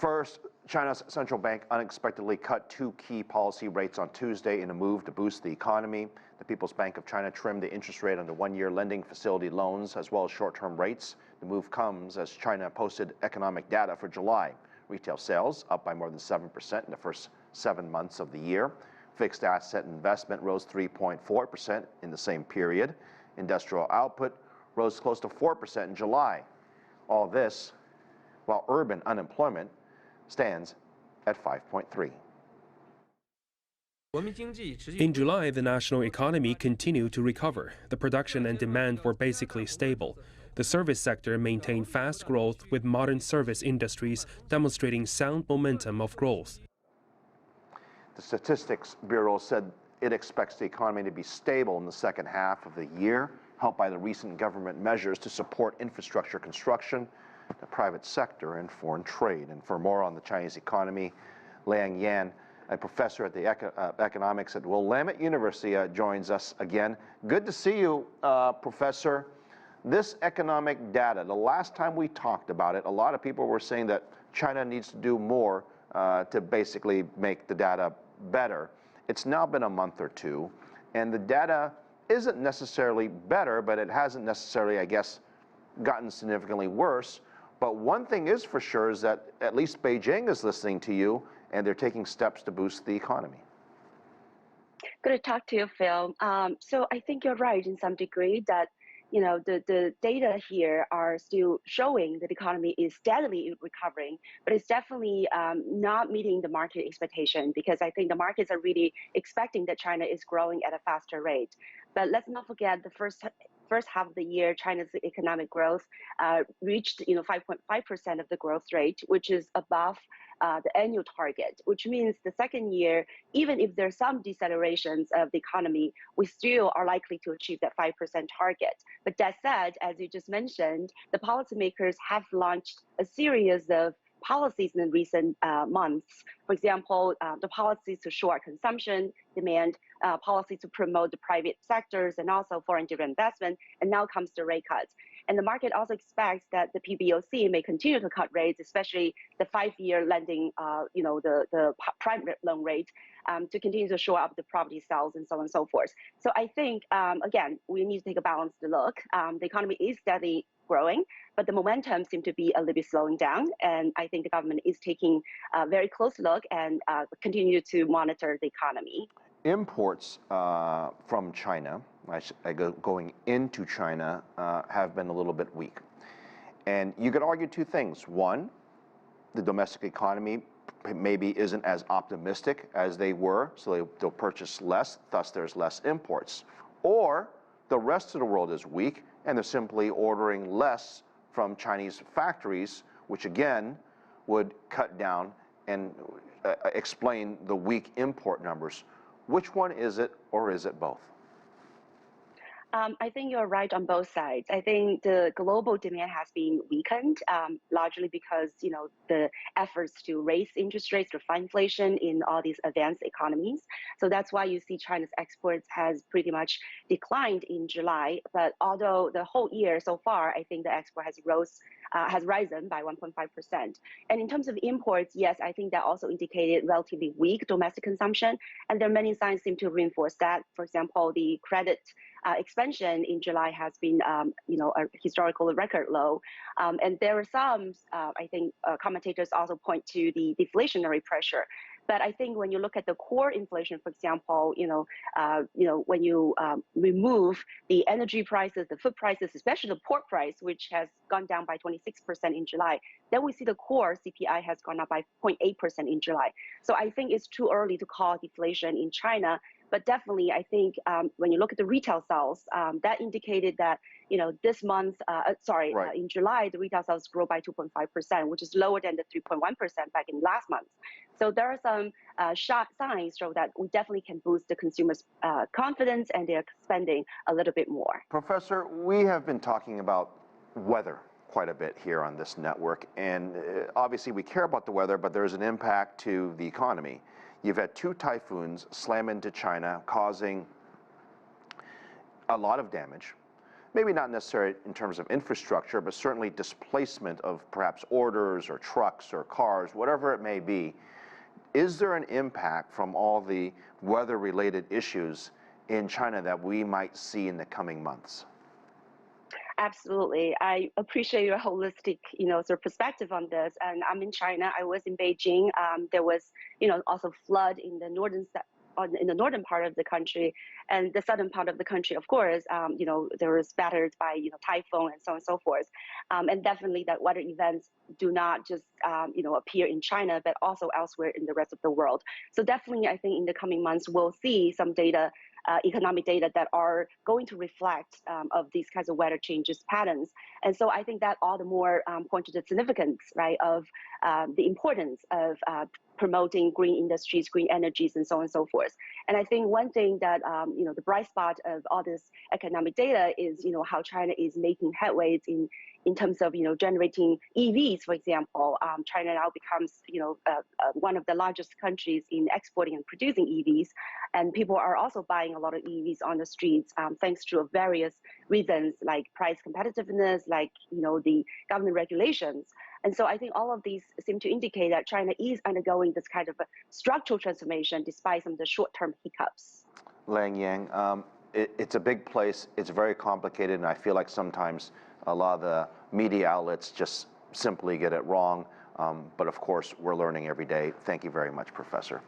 First, China's central bank unexpectedly cut 2 key policy rates on Tuesday in a move to boost the economy. The People's Bank of China trimmed the interest rate on the 1-year lending facility loans as well as short-term rates. The move comes as China posted economic data for July. Retail sales up by more than 7% in the first 7 months of the year. Fixed asset investment rose 3.4% in the same period. Industrial output rose close to 4% in July. All this while urban unemployment stands at 5.3. In July, the national economy continued to recover. The production and demand were basically stable. The service sector maintained fast growth, with modern service industries demonstrating sound momentum of growth. The Statistics Bureau said it expects the economy to be stable in the second half of the year, helped by the recent government measures to support infrastructure construction, the private sector, and foreign trade. And for more on the Chinese economy, Yan, a professor at the economics at Willamette University, joins us again. Good to see you, Professor. This economic data, the last time we talked about it, a lot of people were saying that China needs to do more to basically make the data better. It's now been a month or two, and the data isn't necessarily better, but it hasn't necessarily, I guess, gotten significantly worse. But one thing is for sure is that at least Beijing is listening to you, and they're taking steps to boost the economy. Good to talk to you, Phil. So I think you're right in some degree that the data here are still showing that the economy is steadily recovering, but it's definitely not meeting the market expectation, because I think the markets are really expecting that China is growing at a faster rate. But let's not forget the first half of the year, China's economic growth reached 5.5% of the growth rate, which is above the annual target, which means the second year, even if there's some decelerations of the economy, we still are likely to achieve that 5% target. But that said, as you just mentioned, the policymakers have launched a series of policies in recent months. For example, the policies to shore consumption, demand, policies to promote the private sectors and also foreign direct investment, and now comes the rate cuts. And the market also expects that the PBOC may continue to cut rates, especially the 5-year lending, the private loan rate, to continue to shore up the property sales and so on and so forth. So I think, again, we need to take a balanced look. The economy is steadily growing, but the momentum seems to be a little bit slowing down. And I think the government is taking a very close look and continue to monitor the economy. Imports from China, going into China, have been a little bit weak. And you could argue two things. One, the domestic economy maybe isn't as optimistic as they were, so they'll purchase less, thus there's less imports. Or the rest of the world is weak, and they're simply ordering less from Chinese factories, which again would cut down and explain the weak import numbers. Which one is it, or is it both? I think you're right on both sides. I think the global demand has been weakened, largely because the efforts to raise interest rates to fight inflation in all these advanced economies. So that's why you see China's exports has pretty much declined in July. But although the whole year so far, I think the export has risen by 1.5%. And in terms of imports, yes, I think that also indicated relatively weak domestic consumption, and there are many signs seem to reinforce that. For example, the credit expansion in July has been, a historical record low, and there are some, I think, commentators also point to the deflationary pressure. But I think when you look at the core inflation, for example, when you remove the energy prices, the food prices, especially the pork price, which has gone down by 26% in July, then we see the core CPI has gone up by 0.8% in July. So I think it's too early to call deflation in China. But definitely, I think when you look at the retail sales, that indicated that this month, in July, the retail sales grew by 2.5%, which is lower than the 3.1% back in last month. So there are some signs show that we definitely can boost the consumers' confidence and their spending a little bit more. Professor, we have been talking about weather quite a bit here on this network, and obviously we care about the weather, but there's an impact to the economy. You've had 2 typhoons slam into China, causing a lot of damage. maybe not necessarily in terms of infrastructure, but certainly displacement of perhaps orders or trucks or cars, whatever it may be. Is there an impact from all the weather-related issues in China that we might see in the coming months? Absolutely. I appreciate your holistic, sort of perspective on this. And I'm in China. I was in Beijing. There was, also flood in the northern part of the country, and the southern part of the country, of course, there was battered by, typhoon and so on and so forth. And definitely that weather events do not just, appear in China, but also elsewhere in the rest of the world. So definitely, I think in the coming months, we'll see some data, economic data that are going to reflect of these kinds of weather changes patterns. And so I think that all the more point to the significance, right, of the importance of promoting green industries, green energies, and so on and so forth. And I think one thing that, the bright spot of all this economic data is, how China is making headways in terms of, generating EVs, for example. China now becomes, one of the largest countries in exporting and producing EVs. And people are also buying a lot of EVs on the streets, thanks to various reasons like price competitiveness, like, the government regulations. And so I think all of these seem to indicate that China is undergoing this kind of a structural transformation despite some of the short-term hiccups. Yang, it's a big place, it's very complicated, and I feel like sometimes a lot of the media outlets just simply get it wrong. But of course, we're learning every day. Thank you very much, Professor.